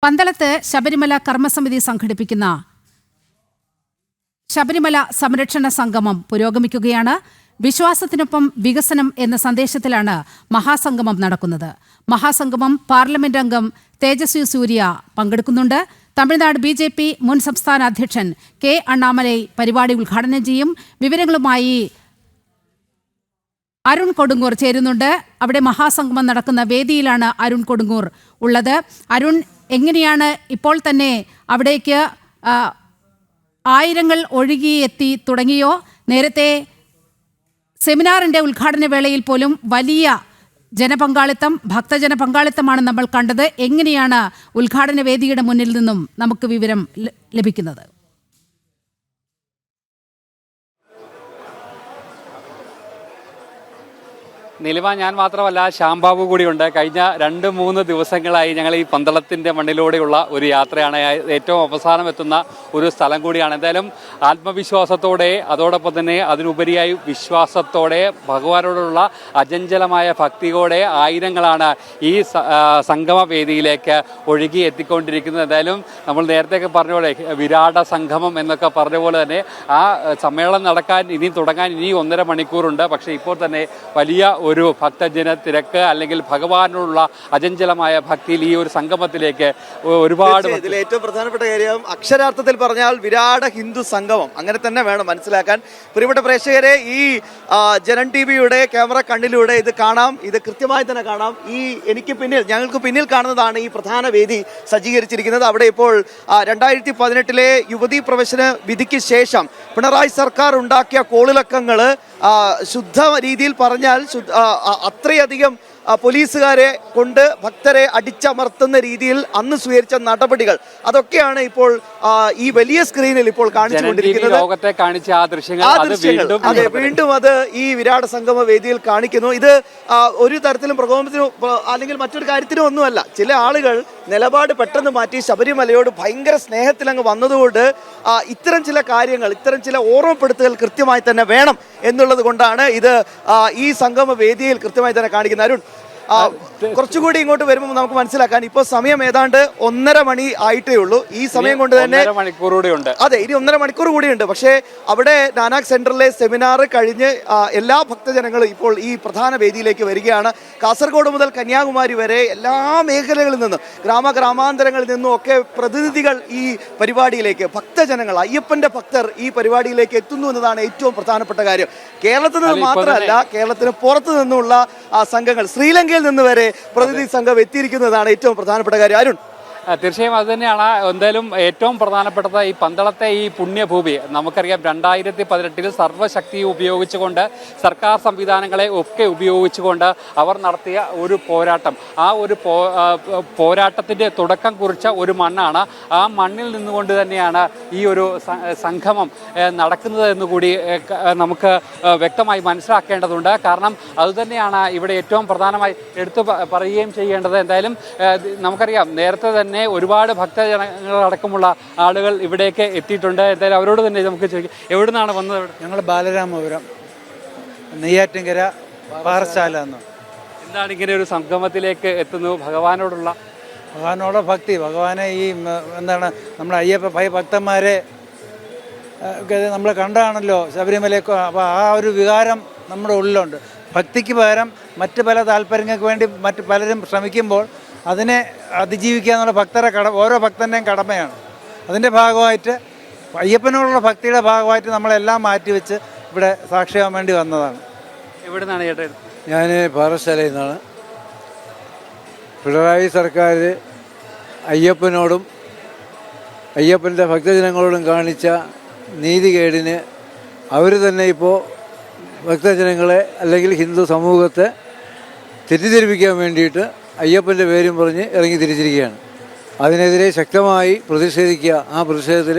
പന്തളത്ത് ശബരിമല കർമ്മസമിതി സംഘടിപ്പിക്കുന്ന ശബരിമല സംരക്ഷണ സംഗമം പുരോഗമിക്കുകയാണ്. വിശ്വാസത്തിനൊപ്പം വികസനം എന്ന സന്ദേശത്തിലാണ് മഹാസംഗമം നടക്കുന്നത്. മഹാസംഗമം പാർലമെന്റ് അംഗം തേജസ്വി സൂര്യ പങ്കെടുക്കുന്നുണ്ട്. തമിഴ്നാട് BJP മുൻ സംസ്ഥാന അധ്യക്ഷൻ കെ അണ്ണാമലൈ പരിപാടി ഉദ്ഘാടനം ചെയ്യും. വിവരങ്ങളുമായി അരുൺ കൊടുങ്ങൂർ ചേരുന്നുണ്ട്. അവിടെ മഹാസംഗമം നടക്കുന്ന വേദിയിലാണ് അരുൺ കൊടുങ്ങൂർ ഉള്ളത്. അരുൺ, എങ്ങനെയാണ് ഇപ്പോൾ തന്നെ അവിടേക്ക് ആയിരങ്ങൾ ഒഴുകിയെത്തി തുടങ്ങിയോ? നേരത്തെ സെമിനാറിന്റെ ഉദ്ഘാടന വേളയിൽ പോലും വലിയ ജനപങ്കാളിത്തം, ഭക്തജന പങ്കാളിത്തമാണ് നമ്മൾ കണ്ടത്. എങ്ങനെയാണ് ഉദ്ഘാടന വേദിയുടെ മുന്നിൽ നിന്നും നമുക്ക് വിവരം ലഭിക്കുന്നത്? നിലിമ, ഞാൻ മാത്രമല്ല, ശ്യാംബാബു കൂടിയുണ്ട്. കഴിഞ്ഞ 2-3 ദിവസങ്ങളായി ഞങ്ങൾ ഈ പന്തളത്തിൻ്റെ മണ്ണിലൂടെയുള്ള ഒരു യാത്രയാണ്. ഏറ്റവും അവസാനം എത്തുന്ന ഒരു സ്ഥലം കൂടിയാണ്. എന്തായാലും ആത്മവിശ്വാസത്തോടെ, അതോടൊപ്പം തന്നെ അതിനുപരിയായി വിശ്വാസത്തോടെ, ഭഗവാനോടുള്ള അചഞ്ചലമായ ഭക്തിയോടെ ആയിരങ്ങളാണ് ഈ സംഗമ വേദിയിലേക്ക് ഒഴുകി എത്തിക്കൊണ്ടിരിക്കുന്നത്. എന്തായാലും നമ്മൾ നേരത്തെയൊക്കെ പറഞ്ഞ പോലെ വിരാട സംഗമം എന്നൊക്കെ പറഞ്ഞ പോലെ തന്നെ ആ സമ്മേളനം നടക്കാൻ തുടങ്ങാൻ ഇനി 1.5 മണിക്കൂറുണ്ട്. പക്ഷേ ഇപ്പോൾ തന്നെ വലിയ ഒരു ഭക്തജന തിരക്ക്, അല്ലെങ്കിൽ ഭഗവാനോടുള്ള അചഞ്ചലമായ ഭക്തിയിൽ ഈ ഒരു സംഗമത്തിലേക്ക് ഒരുപാട്. ഇതിൽ ഏറ്റവും പ്രധാനപ്പെട്ട കാര്യം, അക്ഷരാർത്ഥത്തിൽ പറഞ്ഞാൽ വിരാട ഹിന്ദു സംഗമം, അങ്ങനെ തന്നെ വേണം മനസ്സിലാക്കാൻ. പ്രിയപ്പെട്ട പ്രേക്ഷകരെ, ഈ ജനൻ TVയുടെ ക്യാമറ കണ്ണിലൂടെ ഇത് കാണാം, ഇത് കൃത്യമായി തന്നെ കാണാം. ഞങ്ങൾക്ക് പിന്നിൽ കാണുന്നതാണ് ഈ പ്രധാന വേദി സജ്ജീകരിച്ചിരിക്കുന്നത്. അവിടെ ഇപ്പോൾ 2018 യുവതീ പ്രവേശന വിധിക്ക് ശേഷം പിണറായി സർക്കാർ ഉണ്ടാക്കിയ കോളിളക്കങ്ങൾ ശുദ്ധ രീതിയിൽ പറഞ്ഞാൽ അത്രയധികം പോലീസുകാരെ കൊണ്ട് ഭക്തരെ അടിച്ചമർത്തുന്ന രീതിയിൽ അന്ന് സ്വീകരിച്ച നടപടികൾ, അതൊക്കെയാണ് ഇപ്പോൾ ഈ വലിയ സ്ക്രീനിൽ ഇപ്പോൾ കാണിച്ചുകൊണ്ടിരിക്കുന്നത്. അതെ, വീണ്ടും അത് ഈ വിരാട സംഗമ വേദിയിൽ കാണിക്കുന്നു. ഇത് ഒരു തരത്തിലും പ്രകോപനത്തിനും അല്ലെങ്കിൽ മറ്റൊരു കാര്യത്തിനും ഒന്നുമല്ല. ചില ആളുകൾ നിലപാട് പെട്ടെന്ന് മാറ്റി ശബരിമലയോട് ഭയങ്കര സ്നേഹത്തിലങ്ങ് വന്നതുകൊണ്ട് ഇത്തരം ചില കാര്യങ്ങൾ, ഇത്തരം ചില ഓർമ്മപ്പെടുത്തൽ കൃത്യമായി തന്നെ വേണം എന്നുള്ളത് കൊണ്ടാണ് ഇത് ഈ സംഗമ വേദിയിൽ കൃത്യമായി തന്നെ കാണിക്കുന്നത്. അരുൺ, കുറച്ചുകൂടി ഇങ്ങോട്ട് വരുമ്പോൾ നമുക്ക് മനസ്സിലാക്കാൻ, ഇപ്പോൾ സമയം ഏതാണ്ട് 1.5 മണി ആയിട്ടേ ഉള്ളൂ. ഈ സമയം കൊണ്ട് തന്നെ 1.5 മണിക്കൂർ കൂടിയുണ്ട്. അതെ, ഇനി 1.5 മണിക്കൂർ കൂടിയുണ്ട്. പക്ഷേ അവിടെ നാനാക് സെന്ററിലെ സെമിനാർ കഴിഞ്ഞ് എല്ലാ ഭക്തജനങ്ങളും ഇപ്പോൾ ഈ പ്രധാന വേദിയിലേക്ക് വരികയാണ്. കാസർഗോഡ് മുതൽ കന്യാകുമാരി വരെ എല്ലാ മേഖലകളിൽ നിന്നും, ഗ്രാമാന്തരങ്ങളിൽ നിന്നും ഒക്കെ പ്രതിനിധികൾ ഈ പരിപാടിയിലേക്ക്, ഭക്തജനങ്ങൾ, അയ്യപ്പന്റെ ഭക്തർ ഈ പരിപാടിയിലേക്ക് എത്തുന്നു എന്നതാണ് ഏറ്റവും പ്രധാനപ്പെട്ട കാര്യം. കേരളത്തിൽ നിന്ന് മാത്രമല്ല, കേരളത്തിന് പുറത്തു നിന്നുള്ള സംഘങ്ങൾ, ശ്രീലങ്കയിൽ നിന്ന് വരെ പ്രതിനിധി സംഘം എത്തിയിരിക്കുന്നതാണ് ഏറ്റവും പ്രധാനപ്പെട്ട കാര്യം. അരുൺ, തീർച്ചയായും അത് തന്നെയാണ്. എന്തായാലും ഏറ്റവും പ്രധാനപ്പെട്ടത് ഈ പന്തളത്തെ ഈ പുണ്യഭൂമി, നമുക്കറിയാം 2018 സർവ്വശക്തി ഉപയോഗിച്ചുകൊണ്ട്, സർക്കാർ സംവിധാനങ്ങളെ ഒക്കെ ഉപയോഗിച്ചുകൊണ്ട് അവർ നടത്തിയ ഒരു പോരാട്ടം, ആ ഒരു പോരാട്ടത്തിൻ്റെ തുടക്കം കുറിച്ച ഒരു മണ്ണാണ്. ആ മണ്ണിൽ നിന്നുകൊണ്ട് തന്നെയാണ് ഈ ഒരു സംഗമം നടക്കുന്നത് എന്നുകൂടി നമുക്ക് വ്യക്തമായി മനസ്സിലാക്കേണ്ടതുണ്ട്. കാരണം അതുതന്നെയാണ് ഇവിടെ ഏറ്റവും പ്രധാനമായി എടുത്തു പറയുകയും ചെയ്യേണ്ടത്. എന്തായാലും നമുക്കറിയാം, നേരത്തെ തന്നെ ഒരുപാട് ഭക്തജനങ്ങളടക്കമുള്ള ആളുകൾ ഇവിടേക്ക് എത്തിയിട്ടുണ്ട്. എന്തായാലും അവരോട് തന്നെ നമുക്ക് ചോദിക്കാം, എവിടെ നിന്നാണ് വന്നത്? ഞങ്ങൾ ബാലരാമപുരം, നെയ്യാറ്റിൻകര, പാറശാല. എന്താണ് ഇങ്ങനെ ഒരു സംഗമത്തിലേക്ക് എത്തുന്നു? ഭഗവാനോടുള്ള ഭക്തി, ഭഗവാനെ ഈ എന്താണ് നമ്മുടെ അയ്യപ്പ ഭക്തന്മാരെ നമ്മൾ കണ്ടാണല്ലോ ശബരിമലയ്ക്ക്. അപ്പോൾ ആ ഒരു വികാരം നമ്മുടെ ഉള്ളിലുണ്ട്. ഭക്തിക്ക് പകരം മറ്റ് പല താല്പര്യങ്ങൾക്ക് വേണ്ടി മറ്റ് പലരും ശ്രമിക്കുമ്പോൾ അതിനെ അതിജീവിക്കുക എന്നുള്ള ഓരോ ഭക്തൻ്റെയും കടമയാണ്. അതിൻ്റെ ഭാഗമായിട്ട്, അയ്യപ്പനോടുള്ള ഭക്തിയുടെ ഭാഗമായിട്ട് നമ്മളെല്ലാം മാറ്റിവെച്ച് ഇവിടെ സാക്ഷിയാവാൻ വേണ്ടി വന്നതാണ്. എവിടെ നിന്നാണ് ചേട്ടൻ? ഞാൻ പാറശാലയിൽ നിന്നാണ്. പിണറായി സർക്കാർ അയ്യപ്പനോടും അയ്യപ്പൻ്റെ ഭക്തജനങ്ങളോടും കാണിച്ച നീതികേടിന് അവർ തന്നെ ഇപ്പോൾ ഭക്തജനങ്ങളെ അല്ലെങ്കിൽ ഹിന്ദു സമൂഹത്തെ തെറ്റിദ്ധരിപ്പിക്കാൻ വേണ്ടിയിട്ട് അയ്യപ്പൻ്റെ പേരും പറഞ്ഞ് ഇറങ്ങി തിരിച്ചിരിക്കുകയാണ്. അതിനെതിരെ ശക്തമായി പ്രതിഷേധിക്കുക. ആ പ്രതിഷേധത്തിൽ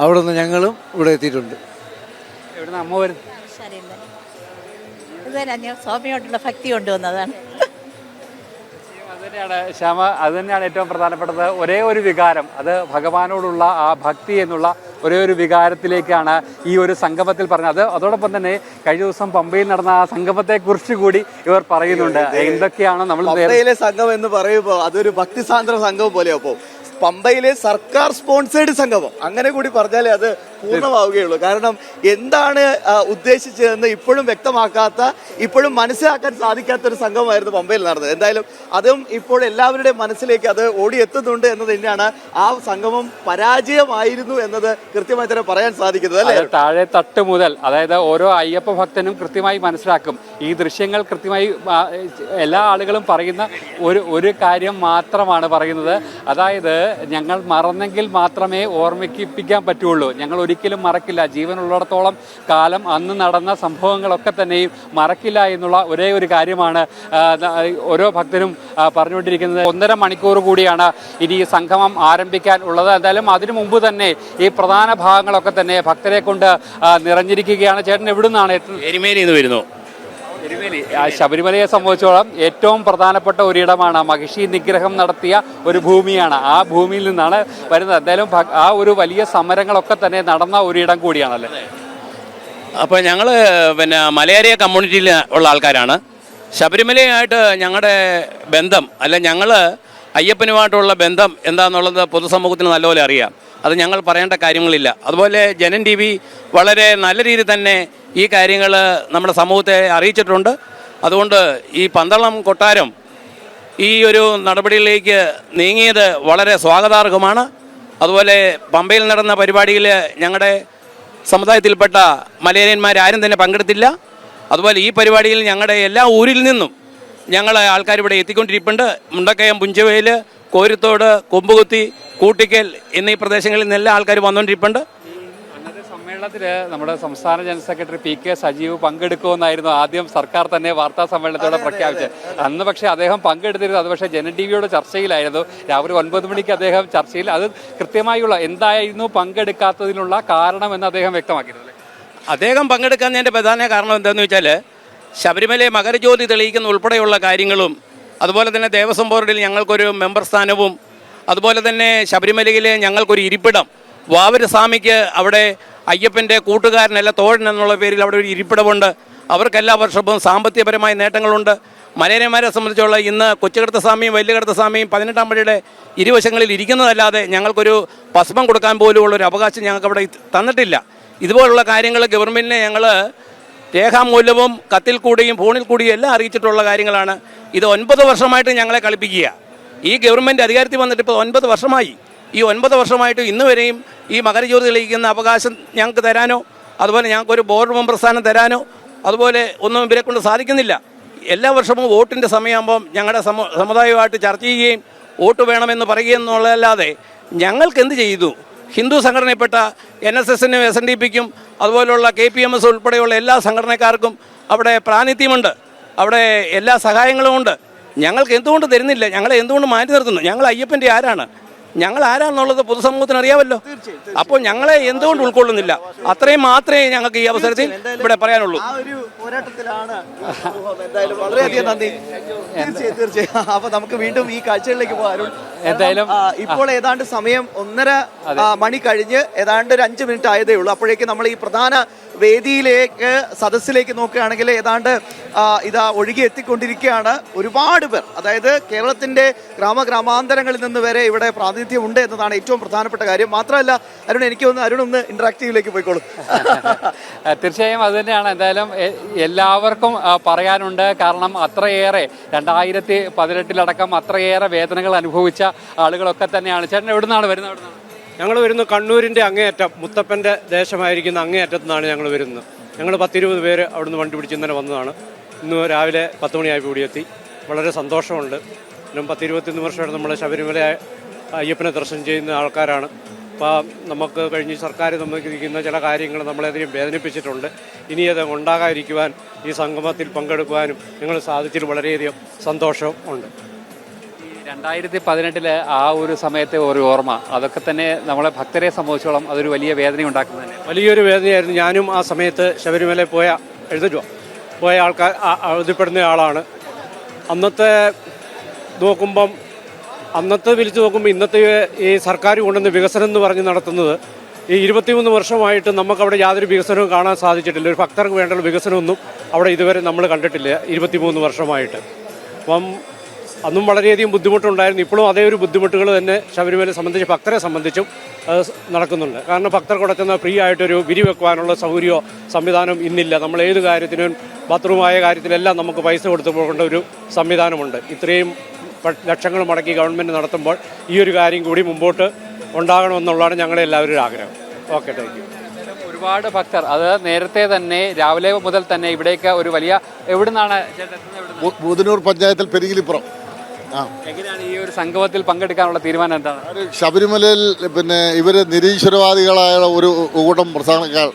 അവിടെ നിന്ന് ഞങ്ങളും ഇവിടെ എത്തിയിട്ടുണ്ട്. സ്വാമിയോടുള്ള ഭക്തി കൊണ്ടുവന്നതാണ്. ശ്യാമ, അത് തന്നെയാണ് ഏറ്റവും പ്രധാനപ്പെട്ടത്. ഒരേ ഒരു വികാരം, അത് ഭഗവാനോടുള്ള ആ ഭക്തി എന്നുള്ള ഒരേ ഒരു വികാരത്തിലേക്കാണ് ഈ ഒരു സംഗമത്തിൽ പറഞ്ഞത്. അതോടൊപ്പം തന്നെ കഴിഞ്ഞ ദിവസം പമ്പയിൽ നടന്ന ആ സംഗമത്തെ കുറിച്ച് കൂടി ഇവർ പറയുന്നുണ്ട്. എന്തൊക്കെയാണ് നമ്മൾ സംഘം എന്ന് പറയുമ്പോൾ അതൊരു ഭക്തിസാന്ദ്ര സംഘം പോലെ. അപ്പോൾ പമ്പയിലെ സർക്കാർ സ്പോൺസേഡ് സംഗമം അങ്ങനെ കൂടി പറഞ്ഞാലേ അത് പൂർണ്ണമാവുകയുള്ളൂ. കാരണം എന്താണ് ഉദ്ദേശിച്ചതെന്ന് ഇപ്പോഴും വ്യക്തമാക്കാത്ത, ഇപ്പോഴും മനസ്സിലാക്കാൻ സാധിക്കാത്ത ഒരു സംഗമമായിരുന്നു പമ്പയിൽ നടന്നത്. എന്തായാലും അതും ഇപ്പോൾ എല്ലാവരുടെയും മനസ്സിലേക്ക് അത് ഓടിയെത്തുന്നുണ്ട് എന്നത് തന്നെയാണ്. ആ സംഗമം പരാജയമായിരുന്നു എന്നത് കൃത്യമായി തന്നെ പറയാൻ സാധിക്കുന്നത് അല്ലേ? താഴെ തട്ട് മുതൽ, അതായത് ഓരോ അയ്യപ്പ ഭക്തനും കൃത്യമായി മനസ്സിലാക്കും. ഈ ദൃശ്യങ്ങൾ കൃത്യമായി എല്ലാ ആളുകളും പറയുന്ന ഒരു കാര്യം മാത്രമാണ് പറയുന്നത്. അതായത് ഞങ്ങൾ മറന്നെങ്കിൽ മാത്രമേ ഓർമ്മിപ്പിക്കാൻ പറ്റുള്ളൂ, ഞങ്ങൾ ഒരിക്കലും മറക്കില്ല, ജീവനുള്ളിടത്തോളം കാലം അന്ന് നടന്ന സംഭവങ്ങളൊക്കെ തന്നെയും മറക്കില്ല എന്നുള്ള ഒരേ ഒരു കാര്യമാണ് ഓരോ ഭക്തനും പറഞ്ഞുകൊണ്ടിരിക്കുന്നത്. 1.5 മണിക്കൂർ കൂടിയാണ് ഇനി ഈ സംഗമം ആരംഭിക്കാൻ ഉള്ളത്. എന്തായാലും അതിനു മുമ്പ് തന്നെ ഈ പ്രധാന ഭാഗങ്ങളൊക്കെ തന്നെ ഭക്തരെ കൊണ്ട് നിറഞ്ഞിരിക്കുകയാണ്. ചേട്ടൻ എവിടെ നിന്നാണ് എത്തുന്നത്? എരുമേലിയിൽ നിന്ന് വരുന്നു. എരുമേലി ശബരിമലയെ സംബന്ധിച്ചോളം ഏറ്റവും പ്രധാനപ്പെട്ട ഒരിടമാണ്. മഹിഷി നിഗ്രഹം നടത്തിയ ഒരു ഭൂമിയാണ്. ആ ഭൂമിയിൽ നിന്നാണ് വരുന്നത്. എന്തായാലും ആ ഒരു വലിയ സമരങ്ങളൊക്കെ തന്നെ നടന്ന ഒരിടം കൂടിയാണല്ലേ? അപ്പോൾ ഞങ്ങൾ പിന്നെ മലയാളിയ കമ്മ്യൂണിറ്റിയിൽ ഉള്ള ആൾക്കാരാണ്. ശബരിമലയായിട്ട് ഞങ്ങളുടെ ബന്ധം, അല്ല ഞങ്ങൾ അയ്യപ്പനുമായിട്ടുള്ള ബന്ധം എന്താണെന്നുള്ളത് പൊതുസമൂഹത്തിന് നല്ലപോലെ അറിയാം. അത് ഞങ്ങൾ പറയേണ്ട കാര്യങ്ങളില്ല. അതുപോലെ ജനൻ TV വളരെ നല്ല രീതിയിൽ തന്നെ ഈ കാര്യങ്ങൾ നമ്മുടെ സമൂഹത്തെ അറിയിച്ചിട്ടുണ്ട്. അതുകൊണ്ട് ഈ പന്തളം കൊട്ടാരം ഈ ഒരു നടപടിയിലേക്ക് നീങ്ങിയത് വളരെ സ്വാഗതാർഹമാണ്. അതുപോലെ പമ്പയിൽ നടന്ന പരിപാടിയിൽ ഞങ്ങളുടെ സമുദായത്തിൽപ്പെട്ട മലയാളിയന്മാരാരും തന്നെ പങ്കെടുത്തില്ല. അതുപോലെ ഈ പരിപാടിയിൽ ഞങ്ങളുടെ എല്ലാ ഊരിൽ നിന്നും ആൾക്കാർ ഇവിടെ എത്തിക്കൊണ്ടിരിപ്പുണ്ട്. മുണ്ടക്കയം, പുഞ്ചവേൽ, കോരുത്തോട്, കൊമ്പുകുത്തി, കൂട്ടിക്കൽ എന്നീ പ്രദേശങ്ങളിൽ നിന്ന് എല്ലാ ആൾക്കാർ വന്നുകൊണ്ടിരിപ്പുണ്ട്. അന്നത്തെ സമ്മേളനത്തിൽ നമ്മുടെ സംസ്ഥാന ജനറൽ സെക്രട്ടറി PK സജീവ് പങ്കെടുക്കുമെന്നായിരുന്നു ആദ്യം സർക്കാർ തന്നെ വാർത്താ സമ്മേളനത്തോടെ പ്രഖ്യാപിച്ചത്. അന്ന് പക്ഷേ അദ്ദേഹം പങ്കെടുത്തിരുന്നത് അത് പക്ഷേ ജനൻ TVയുടെ ചർച്ചയിലായിരുന്നു. രാവിലെ 9 മണിക്ക് അദ്ദേഹം ചർച്ചയിൽ അത് കൃത്യമായുള്ള എന്തായിരുന്നു പങ്കെടുക്കാത്തതിനുള്ള കാരണമെന്ന് അദ്ദേഹം വ്യക്തമാക്കിയിരുന്നു. അദ്ദേഹം പങ്കെടുക്കുന്നതിൻ്റെ പ്രധാന കാരണം എന്താണെന്ന് വെച്ചാൽ ശബരിമലയെ മകരജ്യോതി തെളിയിക്കുന്ന ഉൾപ്പെടെയുള്ള കാര്യങ്ങളും, അതുപോലെ തന്നെ ദേവസ്വം ബോർഡിൽ ഞങ്ങൾക്കൊരു മെമ്പർ സ്ഥാനവും, അതുപോലെ തന്നെ ശബരിമലയിൽ ഞങ്ങൾക്കൊരു ഇരിപ്പിടം, വാവര് സ്വാമിക്ക് അവിടെ അയ്യപ്പൻ്റെ കൂട്ടുകാരനല്ല തോഴൻ എന്നുള്ള പേരിൽ അവിടെ ഒരു ഇരിപ്പിടമുണ്ട്. അവർക്കെല്ലാ വർഷവും സാമ്പത്തികപരമായ നേട്ടങ്ങളുണ്ട്. മലയന്മാരെ സംബന്ധിച്ചുള്ള ഇന്ന് കൊച്ചുകടത്ത സ്വാമിയും വലിയകടത്ത സ്വാമിയും 18-ാം പടിയുടെ ഇരുവശങ്ങളിൽ ഇരിക്കുന്നതല്ലാതെ ഞങ്ങൾക്കൊരു ഭസ്മം കൊടുക്കാൻ പോലുമുള്ളൊരു അവകാശം ഞങ്ങൾക്ക് അവിടെ തന്നിട്ടില്ല. ഇതുപോലുള്ള കാര്യങ്ങൾ ഗവൺമെൻറ്റിനെ ഞങ്ങൾ രേഖാമൂലവും കത്തിൽ കൂടിയും ഫോണിൽ കൂടിയും എല്ലാം അറിയിച്ചിട്ടുള്ള കാര്യങ്ങളാണ്. ഇത് 9 വർഷമായിട്ട് ഞങ്ങളെ കളിപ്പിക്കുക. ഈ ഗവൺമെൻറ് അധികാരത്തിൽ വന്നിട്ട് ഇപ്പോൾ 9 വർഷമായി. ഈ 9 വർഷമായിട്ട് ഇന്ന് വരെയും ഈ മകരജ്യോതി തെളിയിക്കുന്ന അവകാശം ഞങ്ങൾക്ക് തരാനോ, അതുപോലെ ഞങ്ങൾക്കൊരു ബോർഡ് മെമ്പർ സ്ഥാനം തരാനോ, അതുപോലെ ഒന്നും ഇവരെ കൊണ്ട് സാധിക്കുന്നില്ല. എല്ലാ വർഷവും വോട്ടിൻ്റെ സമയമാകുമ്പം ഞങ്ങളുടെ സമുദായമായിട്ട് ചർച്ച ചെയ്യുകയും വോട്ട് വേണമെന്ന് പറയുകയും എന്നുള്ളതല്ലാതെ ഞങ്ങൾക്ക് എന്ത് ചെയ്തു? ഹിന്ദു സംഘടനയിൽപ്പെട്ട NSSനും SNDPക്കും അതുപോലുള്ള KPMS ഉൾപ്പെടെയുള്ള എല്ലാ സംഘടനക്കാർക്കും അവിടെ പ്രാതിനിധ്യമുണ്ട്, അവിടെ എല്ലാ സഹായങ്ങളും ഉണ്ട്. ഞങ്ങൾക്ക് എന്തുകൊണ്ട് തരുന്നില്ല? ഞങ്ങളെ എന്തുകൊണ്ട് മാറ്റി നിർത്തുന്നു? ഞങ്ങൾ അയ്യപ്പൻ്റെ ആരാണ്, ഞങ്ങൾ ആരാണെന്നുള്ളത് പൊതുസമൂഹത്തിന് അറിയാമല്ലോ. അപ്പോൾ ഞങ്ങളെ എന്തുകൊണ്ട് ഉൾക്കൊള്ളുന്നില്ല? അത്രയും മാത്രമേ ഞങ്ങൾക്ക് ഈ അവസരത്തിൽ ഇവിടെ പറയാനുള്ളൂ. വളരെയധികം നന്ദി. തീർച്ചയായും. അപ്പൊ നമുക്ക് വീണ്ടും ഈ കാഴ്ചകളിലേക്ക് പോകാനും എന്തായാലും ഇപ്പോൾ ഏതാണ്ട് സമയം 1:30 മണി കഴിഞ്ഞ് ഏതാണ്ട് ഒരു 5 മിനിറ്റ് ആയതേ ഉള്ളൂ. അപ്പോഴേക്ക് നമ്മൾ ഈ പ്രധാന വേദിയിലേക്ക് സദസ്സിലേക്ക് നോക്കുകയാണെങ്കിൽ ഏതാണ്ട് ഇതാ ഒഴുകി എത്തിക്കൊണ്ടിരിക്കുകയാണ് ഒരുപാട് പേർ. അതായത് കേരളത്തിന്റെ ഗ്രാമാന്തരങ്ങളിൽ നിന്ന് വരെ ഇവിടെ പ്രാതിനിധ്യം ഉണ്ട് എന്നതാണ് ഏറ്റവും പ്രധാനപ്പെട്ട കാര്യം. മാത്രമല്ല അരുൺ, അരുണൊന്ന് ഇന്ററാക്റ്റീവിലേക്ക് പോയിക്കോളൂ. തീർച്ചയായും അത് തന്നെയാണ്. എന്തായാലും എല്ലാവർക്കും പറയാനുണ്ട്. കാരണം അത്രയേറെ 2018 അത്രയേറെ വേദനകൾ അനുഭവിച്ച ആളുകളൊക്കെ തന്നെയാണ്. ചേട്ടൻ എവിടെ നിന്നാണ് വരുന്നത്? ഞങ്ങൾ വരുന്നത് കണ്ണൂരിൻ്റെ അങ്ങേയറ്റം, മുത്തപ്പൻ്റെ ദേശമായിരിക്കുന്ന അങ്ങേയറ്റത്തു നിന്നാണ് ഞങ്ങൾ വരുന്നത്. ഞങ്ങൾ 10-20 പേര് അവിടുന്ന് വണ്ടി പിടിച്ച് ഇന്നലെ വന്നതാണ്. ഇന്ന് രാവിലെ 10 മണിയായപ്പോൾ കൂടിയെത്തി. വളരെ സന്തോഷമുണ്ട്. 10-21 വർഷമായിട്ട് നമ്മൾ ശബരിമല അയ്യപ്പനെ ദർശനം ചെയ്യുന്ന ആൾക്കാരാണ്. അപ്പോൾ നമുക്ക് കഴിഞ്ഞ് സർക്കാർ നമുക്കിരിക്കുന്ന ചില കാര്യങ്ങൾ നമ്മളെതിരെയും വേദനിപ്പിച്ചിട്ടുണ്ട്. ഇനി അത് ഉണ്ടാകാതിരിക്കുവാൻ ഈ സംഗമത്തിൽ പങ്കെടുക്കുവാനും ഞങ്ങൾ സാധിച്ചതിൽ വളരെയധികം സന്തോഷം ഉണ്ട്. 2018 ആ ഒരു സമയത്തെ ഒരു ഓർമ്മ അതൊക്കെ തന്നെ നമ്മളെ ഭക്തരെ സംബന്ധിച്ചോളം അതൊരു വലിയ വേദന ഉണ്ടാക്കുന്നത്. വലിയൊരു വേദനയായിരുന്നു. ഞാനും ആ സമയത്ത് ശബരിമലയിൽ പോയ ആൾക്കാർ എഴുതപ്പെടുന്ന ആളാണ്. അന്നത്തെ വിളിച്ചു നോക്കുമ്പോൾ ഇന്നത്തെ ഈ സർക്കാർ കൊണ്ടുവന്ന വികസനം എന്ന് പറഞ്ഞ് നടത്തുന്നത് ഈ 23 വർഷമായിട്ട് നമുക്കവിടെ യാതൊരു വികസനവും കാണാൻ സാധിച്ചിട്ടില്ല. ഒരു ഭക്തർക്ക് വേണ്ട വികസനമൊന്നും അവിടെ ഇതുവരെ നമ്മൾ കണ്ടിട്ടില്ല 23 വർഷമായിട്ട്. അപ്പം അന്നും വളരെയധികം ബുദ്ധിമുട്ടുണ്ടായിരുന്നു. ഇപ്പോഴും അതേ ഒരു ബുദ്ധിമുട്ടുകൾ തന്നെ ശബരിമലയെ സംബന്ധിച്ച് ഭക്തരെ സംബന്ധിച്ചും നടക്കുന്നുണ്ട്. കാരണം ഭക്തർ കൊടുക്കുന്ന ഫ്രീ ആയിട്ടൊരു വിരിവെക്കുവാനുള്ള സൗകര്യമോ സംവിധാനം ഇന്നില്ല. നമ്മൾ ഏത് കാര്യത്തിനും ബാത്റൂമായ കാര്യത്തിലെല്ലാം നമുക്ക് പൈസ കൊടുത്തു പോകേണ്ട ഒരു സംവിധാനമുണ്ട്. ഇത്രയും ലക്ഷങ്ങൾ മുടക്കി ഗവൺമെൻറ് നടത്തുമ്പോൾ ഈ ഒരു കാര്യം കൂടി മുമ്പോട്ട് ഉണ്ടാകണമെന്നുള്ളതാണ് ഞങ്ങളുടെ എല്ലാവരും ആഗ്രഹം. Okay, thank you. ഒരുപാട് ഭക്തർ അത് നേരത്തെ തന്നെ രാവിലെ മുതൽ തന്നെ ഇവിടേക്ക് ഒരു വലിയ എവിടുന്നാണ് ബൂദനൂർ പഞ്ചായത്തിൽ പെരിങ്ങിലിപ്പുറം. എങ്ങനെയാണ് ഈ ഒരു സംഗമത്തിൽ പങ്കെടുക്കാനുള്ള തീരുമാനം എന്താണ്? ശബരിമലയിൽ പിന്നെ ഇവർ നിരീശ്വരവാദികളായ ഒരു കൂട്ടം പ്രധാനക്കാർ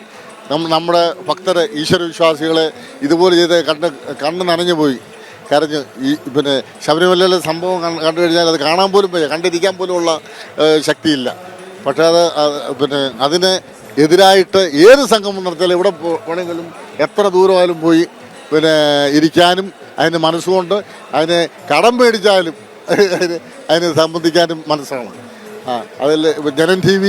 നമ്മുടെ ഭക്തരെ ഈശ്വരവിശ്വാസികളെ ഇതുപോലെ ചെയ്ത് കണ്ണ് നനഞ്ഞു പോയി കരഞ്ഞ്. ഈ പിന്നെ ശബരിമലയിലെ സംഭവം കണ്ടു കഴിഞ്ഞാൽ അത് കാണാൻ പോലും വയ്യ, കണ്ടിരിക്കാൻ പോലുമുള്ള ശക്തിയില്ല. പക്ഷേ അത് പിന്നെ അതിന് എതിരായിട്ട് ഏത് സംഗമം നടത്തിയാലും എവിടെ വേണമെങ്കിലും എത്ര ദൂരമായാലും പോയി പിന്നെ ഇരിക്കാനും അതിന് മനസ്സുകൊണ്ട് അതിന് കടം മേടിച്ചാലും അതിന് സംബന്ധിക്കാനും മനസ്സാണ്. അതിൽ ജനൻ TV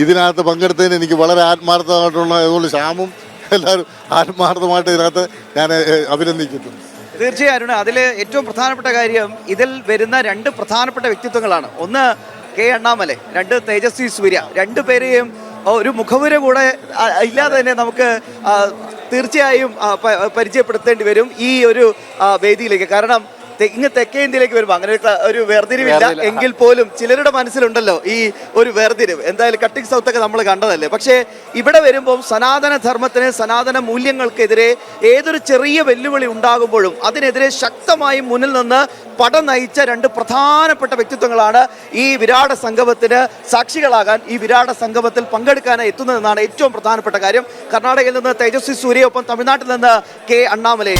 ഇതിനകത്ത് പങ്കെടുത്തതിന് എനിക്ക് വളരെ ആത്മാർത്ഥമായിട്ടുള്ള അതുകൊണ്ട് ശ്യാമും എല്ലാവരും ആത്മാർത്ഥമായിട്ട് ഇതിനകത്ത് ഞാൻ അഭിനന്ദിക്കുന്നു. തീർച്ചയായും അതിൽ ഏറ്റവും പ്രധാനപ്പെട്ട കാര്യം ഇതിൽ വരുന്ന രണ്ട് പ്രധാനപ്പെട്ട വ്യക്തിത്വങ്ങളാണ്. ഒന്ന് കെ അണ്ണാമലൈ, രണ്ട് തേജസ്വി സൂര്യ. രണ്ടുപേരെയും ഒരു മുഖവുര കൂടെ ഇല്ലാതെ തന്നെ നമുക്ക് തീർച്ചയായും പരിചയപ്പെടുത്തേണ്ടി വരും ഈ ഒരു വേദിയിലേക്ക്. കാരണം ഇങ്ങ് തെക്കേ ഇന്ത്യയിലേക്ക് വരുമ്പോൾ അങ്ങനെ ഒരു വേർതിരിവില്ല എങ്കിൽ പോലും ചിലരുടെ മനസ്സിലുണ്ടല്ലോ ഈ ഒരു വേർതിരിവ്. എന്തായാലും കട്ടിംഗ് സൗത്ത് ഒക്കെ നമ്മൾ കണ്ടതല്ലേ. പക്ഷേ ഇവിടെ വരുമ്പോൾ സനാതന ധർമ്മത്തിന്, സനാതന മൂല്യങ്ങൾക്കെതിരെ ഏതൊരു ചെറിയ വെല്ലുവിളി ഉണ്ടാകുമ്പോഴും അതിനെതിരെ ശക്തമായി മുന്നിൽ നിന്ന് പടം നയിച്ച രണ്ട് പ്രധാനപ്പെട്ട വ്യക്തിത്വങ്ങളാണ് ഈ വിരാട സംഗമത്തിന് സാക്ഷികളാകാൻ, ഈ വിരാട സംഗമത്തിൽ പങ്കെടുക്കാനായി എത്തുന്നതെന്നാണ് ഏറ്റവും പ്രധാനപ്പെട്ട കാര്യം. കർണാടകയിൽ നിന്ന് തേജസ്വി സൂര്യ, ഒപ്പം തമിഴ്നാട്ടിൽ നിന്ന് കെ അണ്ണാമലൈ.